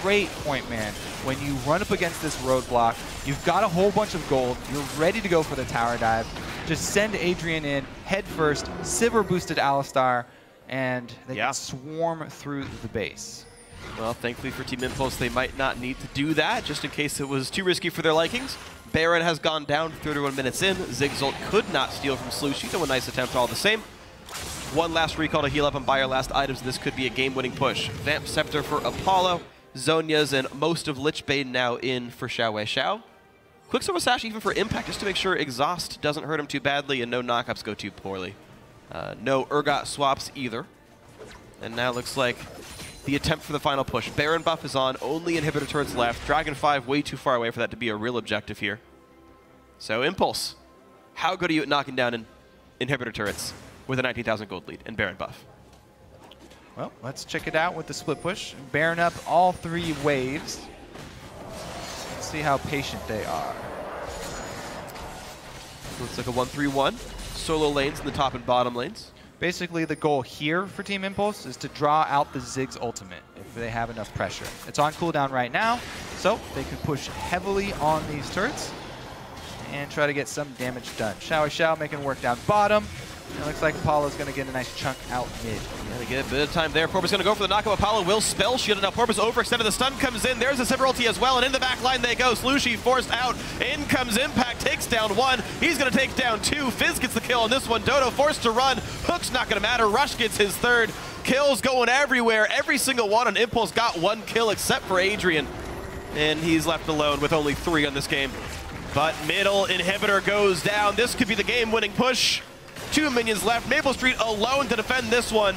great point man. When you run up against this roadblock, you've got a whole bunch of gold, you're ready to go for the tower dive, just send Adrian in, head first, Sivir boosted Alistar, and they can swarm through the base. Well, thankfully for Team Impulse, they might not need to do that, just in case it was too risky for their likings. Baron has gone down 31 minutes in. Zigzolt could not steal from Slushi, though a nice attempt all the same. One last recall to heal up and buy your last items. This could be a game-winning push. Vamp Scepter for Apollo. Zonia's and most of Lich Bane now in for Xiao. Quicksilver Sash even for Impact, just to make sure Exhaust doesn't hurt him too badly and no knockups go too poorly. No Urgot swaps either. And now looks like the attempt for the final push. Baron buff is on, only inhibitor turrets left. Dragon 5 way too far away for that to be a real objective here. So Impulse, how good are you at knocking down inhibitor turrets with a 19,000 gold lead and Baron buff? Well, let's check it out with the split push. Baron up all 3 waves. Let's see how patient they are. Looks like a 1-3-1. Solo lanes in the top and bottom lanes. Basically, the goal here for Team Impulse is to draw out the Ziggs ultimate if they have enough pressure. It's on cooldown right now, so they can push heavily on these turrets and try to get some damage done. Xiao making work down bottom. It looks like Apollo's going to get a nice chunk out mid. Gonna get a bit of time there. Porpoise going to go for the knockup. Apollo will spell shield. Now Porpoise overextended. The stun comes in. There's a Sivir ulti as well. And in the back line they go. Slushi forced out. In comes Impact. Takes down 1. He's going to take down 2. Fizz gets the kill on this one. Dodo forced to run. Hook's not going to matter. Rush gets his 3rd. Kills going everywhere. Every single one on Impulse got 1 kill except for Adrian. And he's left alone with only 3 on this game. But middle inhibitor goes down. This could be the game-winning push. 2 minions left. Maple Street alone to defend this one.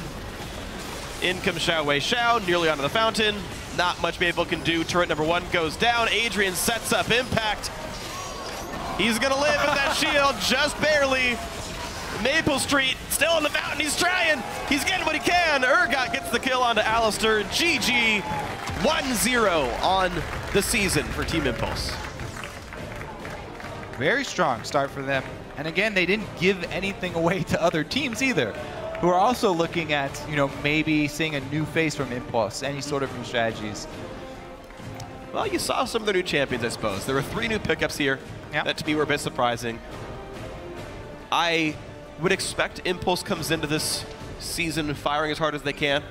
In comes Xiao, nearly onto the fountain. Not much Maple can do. Turret number 1 goes down. Adrian sets up Impact. He's going to live with that shield, just barely. Maple Street still in the fountain. He's trying. He's getting what he can. Urgot gets the kill onto Alistair. GG. 1-0 on the season for Team Impulse. Very strong start for them. And again, they didn't give anything away to other teams either, who are also looking at, you know, maybe seeing a new face from Impulse, any sort of new strategies. Well, you saw some of the new champions, I suppose. There were 3 new pickups here that to me were a bit surprising. I would expect Impulse comes into this season firing as hard as they can.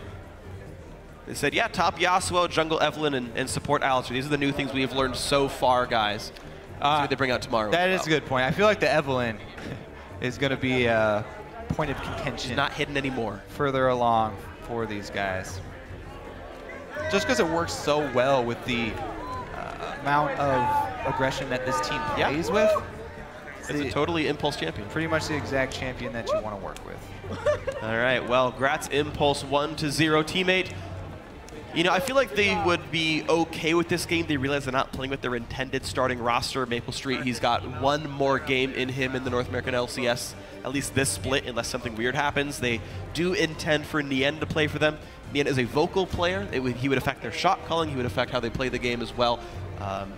They said, yeah, top Yasuo, jungle Evelyn, and support Alistair. These are the new things we have learned so far, guys. That's what they bring out tomorrow. That is a good point. I feel like the Evelyn is going to be a point of contention. She's not hidden anymore. Further along for these guys. Just because it works so well with the amount of aggression that this team plays with. It's a totally Impulse champion. Pretty much the exact champion that you want to work with. All right, well, Grats Impulse 1-0 teammate. You know, I feel like they would be okay with this game. They realize they're not playing with their intended starting roster. Maple Street, he's got 1 more game in him in the North American LCS, at least this split, unless something weird happens. They do intend for Nien to play for them. Nien is a vocal player. He would affect their shot calling. He would affect how they play the game as well.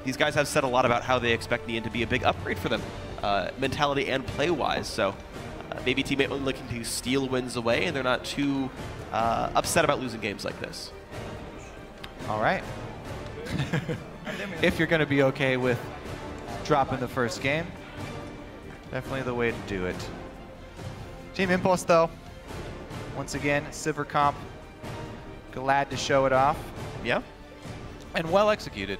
These guys have said a lot about how they expect Nien to be a big upgrade for them, mentality and play-wise. So maybe teammate only looking to steal wins away, and they're not too upset about losing games like this. All right. If you're going to be okay with dropping the first game. Definitely the way to do it. Team Impulse, though, once again, Sivir comp, glad to show it off. Yeah. And well executed.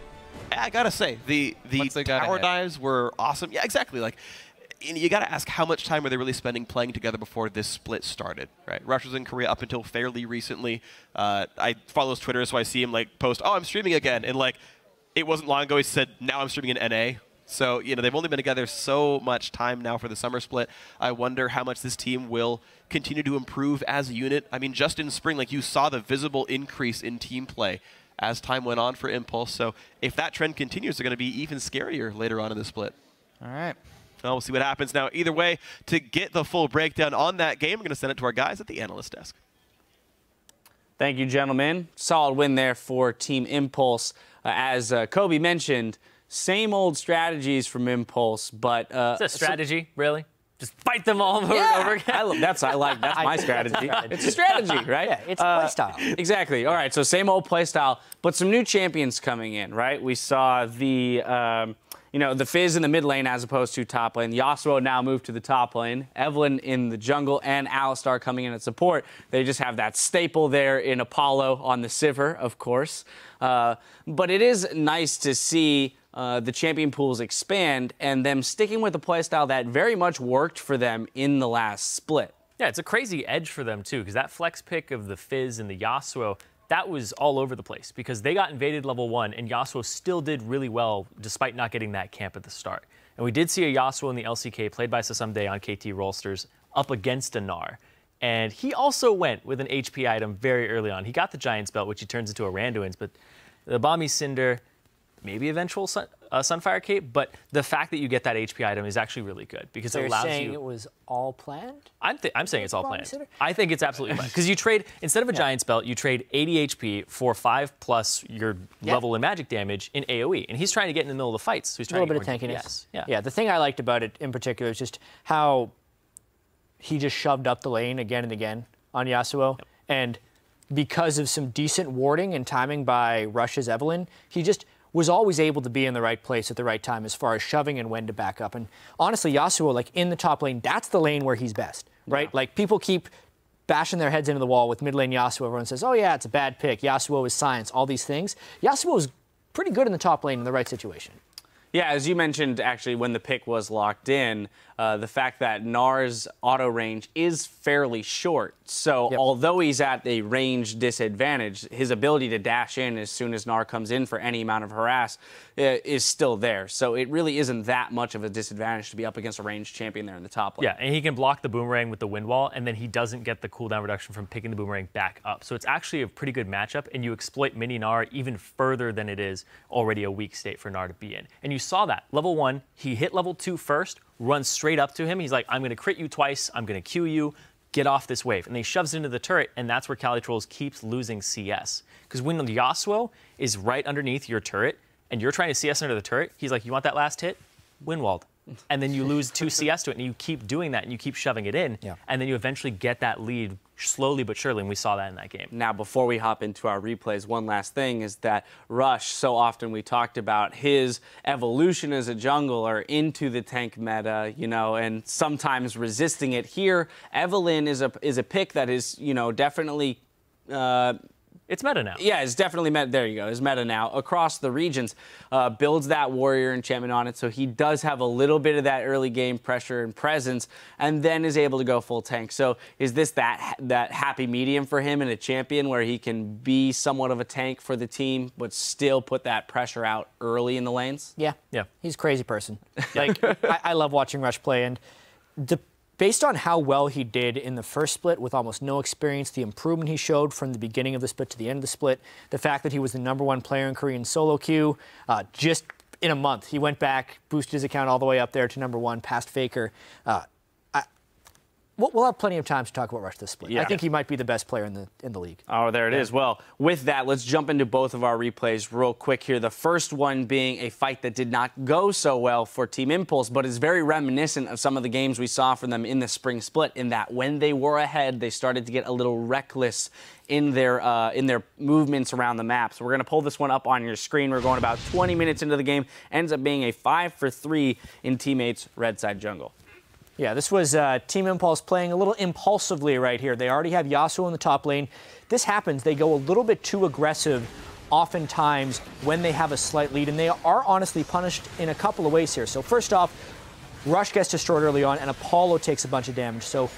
I gotta say, the tower dives were awesome. Yeah, exactly. Like, you gotta ask, how much time were they really spending playing together before this split started? Right. Rush was in Korea up until fairly recently. I follow his Twitter, so I see him like post, "Oh, I'm streaming again," and like, it wasn't long ago he said, "Now I'm streaming in NA." So, they've only been together so much time now for the summer split. I wonder how much this team will continue to improve as a unit. I mean, just in spring, like, you saw the visible increase in team play as time went on for Impulse. So if that trend continues, they're going to be even scarier later on in the split. All right. Well, we'll see what happens now. Either way, to get the full breakdown on that game, we're going to send it to our guys at the analyst desk. Thank you, gentlemen. Solid win there for Team Impulse. As Kobe mentioned, same old strategies from Impulse, but it's a strategy, really? Just fight them all over and over again. That's my strategy. It's a strategy, right? Yeah, it's play style. Exactly. All right, so same old play style, but some new champions coming in, right? We saw the the Fizz in the mid lane as opposed to top lane. Yasuo now moved to the top lane. Evelynn in the jungle and Alistar coming in at support. They just have that staple there in Apollo on the Sivir, of course. But it is nice to see the champion pools expand and them sticking with the playstyle that very much worked for them in the last split. Yeah, it's a crazy edge for them, too, because that flex pick of the Fizz and the Yasuo, that was all over the place because they got invaded level 1, and Yasuo still did really well despite not getting that camp at the start. And we did see a Yasuo in the LCK played by Sasamde on KT Rollsters up against a Gnar. And he also went with an HP item very early on. He got the Giant's Belt, which he turns into a Randuin's, but the Bombi Cinder, maybe eventual Sunfire Cape, but the fact that you get that HP item is actually really good because it allows you. You're saying it was all planned? I'm saying it's all planned. I think it's absolutely planned because you trade, instead of a Giant's Belt, you trade 80 HP for 5+ your level in magic damage in AoE, and he's trying to get in the middle of the fights. So he's trying a little bit of tankiness. Yeah. The thing I liked about it in particular is just how he just shoved up the lane again and again on Yasuo, and because of some decent warding and timing by Rush's Evelynn, he just was always able to be in the right place at the right time as far as shoving and when to back up. And honestly, Yasuo, like in the top lane, that's the lane where he's best, right? Yeah. Like people keep bashing their heads into the wall with mid lane Yasuo. Everyone says, oh yeah, it's a bad pick. Yasuo is science, all these things. Yasuo is pretty good in the top lane in the right situation. Yeah, as you mentioned, actually, when the pick was locked in, the fact that Gnar's auto range is fairly short. So although he's at a range disadvantage, his ability to dash in as soon as Gnar comes in for any amount of harass is still there. So it really isn't that much of a disadvantage to be up against a ranged champion there in the top lane. Yeah, and he can block the boomerang with the wind wall, and then he doesn't get the cooldown reduction from picking the boomerang back up. So it's actually a pretty good matchup, and you exploit mini Gnar even further than it is already a weak state for Gnar to be in. And you saw that. Level 1, he hit level 2 first, runs straight up to him. He's like, I'm going to crit you twice. I'm going to Q you. Get off this wave. And then he shoves it into the turret, and that's where Calitrolls keeps losing CS. Because when the Yasuo is right underneath your turret, and you're trying to CS under the turret, he's like, you want that last hit? Windwalled. And then you lose 2 CS to it, and you keep doing that, and you keep shoving it in, and then you eventually get that lead slowly but surely, and we saw that in that game. Now, before we hop into our replays, one last thing is that Rush, so often we talked about his evolution as a jungler into the tank meta, and sometimes resisting it. Here, Evelynn is a pick that is, definitely... It's meta now. Yeah, it's definitely meta. There you go. It's meta now across the regions. Builds that warrior enchantment on it, so he does have a little bit of that early game pressure and presence, and then is able to go full tank. So is this that happy medium for him in a champion where he can be somewhat of a tank for the team, but still put that pressure out early in the lanes? Yeah. He's a crazy person. Like I love watching Rush play, and based on how well he did in the first split with almost no experience, the improvement he showed from the beginning of the split to the end of the split, the fact that he was the #1 player in Korean solo queue, just in a month, he went back, boosted his account all the way up there to #1, past Faker. We'll have plenty of time to talk about Rush this split. I think he might be the best player in the league. Oh, there it is. Well, with that, let's jump into both of our replays real quick here. The first one being a fight that did not go so well for Team Impulse, but is very reminiscent of some of the games we saw from them in the spring split, in that when they were ahead, they started to get a little reckless in their movements around the map. So we're going to pull this one up on your screen. We're going about 20 minutes into the game. Ends up being a 5-for-3 in teammates' red side jungle. Yeah, this was Team Impulse playing a little impulsively right here. They already have Yasuo in the top lane. This happens. They go a little bit too aggressive oftentimes when they have a slight lead, and they are honestly punished in a couple of ways here. So first off, Rush gets destroyed early on, and Apollo takes a bunch of damage. So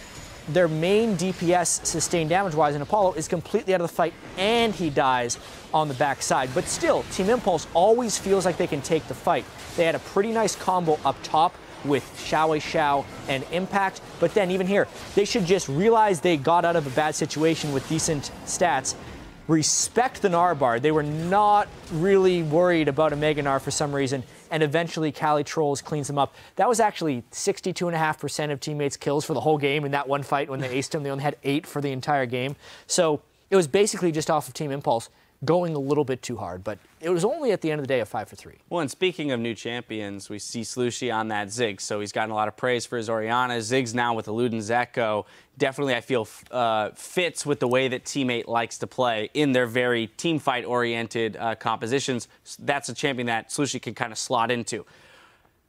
their main DPS sustained damage-wise in Apollo is completely out of the fight, and he dies on the backside. But still, Team Impulse always feels like they can take the fight. They had a pretty nice combo up top with Xiao and Impact, but then even here, they should just realize they got out of a bad situation with decent stats, respect the Gnar bar. They were not really worried about a Mega Gnar for some reason, and eventually Cali Trolls cleans them up. That was actually 62.5% of teammates' kills for the whole game in that one fight when they aced him. They only had 8 for the entire game. So it was basically just off of Team Impulse going a little bit too hard, but it was only at the end of the day a 5 for 3. Well, and speaking of new champions, we see Slushie on that Ziggs, so he's gotten a lot of praise for his Orianna. Ziggs now with the Luden's Echo definitely, I feel, fits with the way that Teammate likes to play in their very team fight-oriented compositions. That's a champion that Slushie can kind of slot into.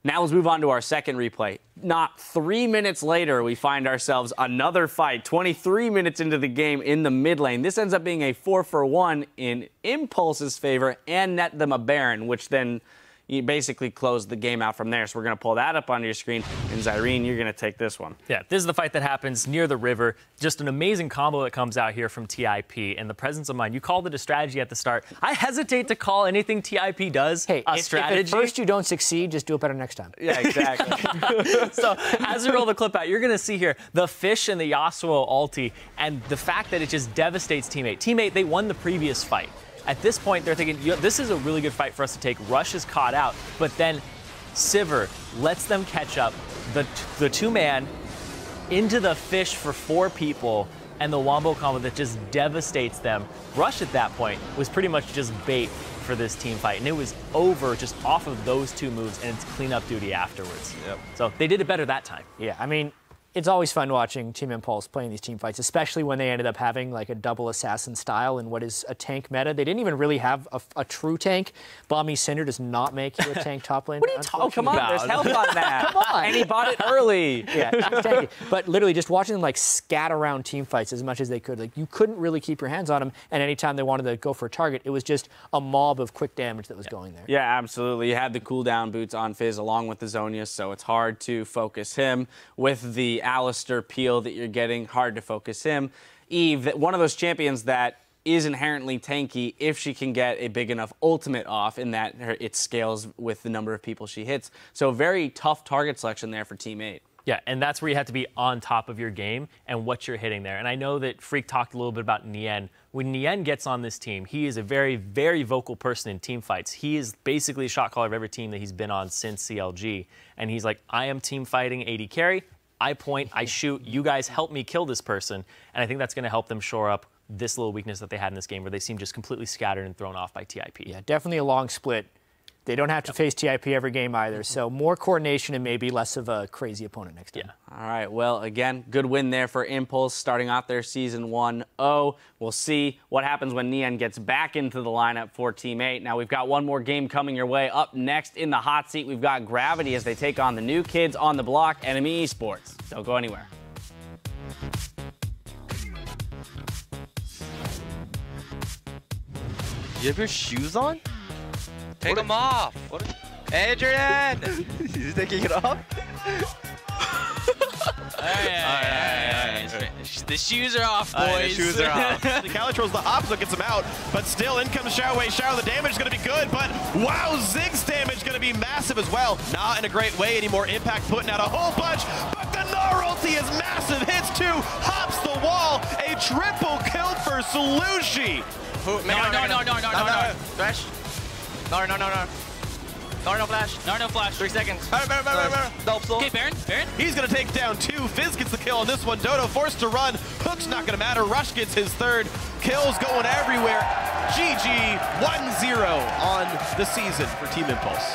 Now let's move on to our second replay. Not 3 minutes later, we find ourselves another fight, 23 minutes into the game in the mid lane. This ends up being a 4-for-1 in Impulse's favor and net them a Baron, which then you basically close the game out from there. So we're going to pull that up on your screen. And Zyrene, you're going to take this one. Yeah, this is the fight that happens near the river. Just an amazing combo that comes out here from TIP and the presence of mind. You called it a strategy at the start. I hesitate to call anything TIP does a strategy. If at first you don't succeed, just do it better next time. Yeah, exactly. So as we roll the clip out, you're going to see here the Fish and the Yasuo ulti and the fact that it just devastates Teammate. Teammate, they won the previous fight. At this point, they're thinking, this is a really good fight for us to take. Rush is caught out, but then Sivir lets them catch up. The two-man into the Fish for 4 people, and the Wombo combo that just devastates them. Rush at that point was pretty much just bait for this team fight, and it was over just off of those 2 moves, and it's cleanup duty afterwards. Yep. So they did it better that time. Yeah, I mean, it's always fun watching Team Impulse playing these team fights, especially when they ended up having like a double assassin style in what is a tank meta. They didn't even really have a true tank. Bomby Cinder does not make you a tank top lane. What are you talking about? There's help on that. Come on. And he bought it early. Yeah, it's tanky. But literally just watching them like scat around team fights as much as they could. Like you couldn't really keep your hands on them, and anytime they wanted to go for a target, it was just a mob of quick damage that was going there. Yeah, absolutely. You had the cooldown boots on Fizz along with the Zhonya's, so it's hard to focus him. With the Alistair peel that you're getting, hard to focus him. Eve, one of those champions that is inherently tanky if she can get a big enough ultimate off in that it scales with the number of people she hits. So very tough target selection there for Team 8. Yeah, and that's where you have to be on top of your game and what you're hitting there. And I know that Freak talked a little bit about Nien. When Nien gets on this team, he is a very, very vocal person in team fights. He is basically a shot caller of every team that he's been on since CLG. And he's like, I am team fighting AD carry. I point, I shoot, you guys help me kill this person. And I think that's going to help them shore up this little weakness that they had in this game where they seem just completely scattered and thrown off by TIP. Yeah, definitely a long split. They don't have to face TIP every game either, so more coordination and maybe less of a crazy opponent next time. Yeah. All right, well, again, good win there for Impulse starting out their Season 1-0. We'll see what happens when Nien gets back into the lineup for Team 8. Now, we've got one more game coming your way. Up next in the hot seat, we've got Gravity as they take on the new kids on the block, Enemy Esports. Don't go anywhere. You have your shoes on? Take them off. Adrian! He's taking it off? All right. The shoes are off, boys. The shoes are off. The Calitro's the opposite, gets him out, but still in comes Xiaowei. Xiao, the damage is going to be good, but wow, Ziggs damage going to be massive as well. Not in a great way anymore. Impact putting out a whole bunch, but the Gnar ulti is massive. Hits 2, hops the wall. A triple kill for Slushie. No. Flash. No flash. No flash. 3 seconds. Okay, Baron. He's going to take down 2. Fizz gets the kill on this one. Dodo forced to run. Hook's not going to matter. Rush gets his 3rd. Kills going everywhere. GG 1-0 on the season for Team Impulse.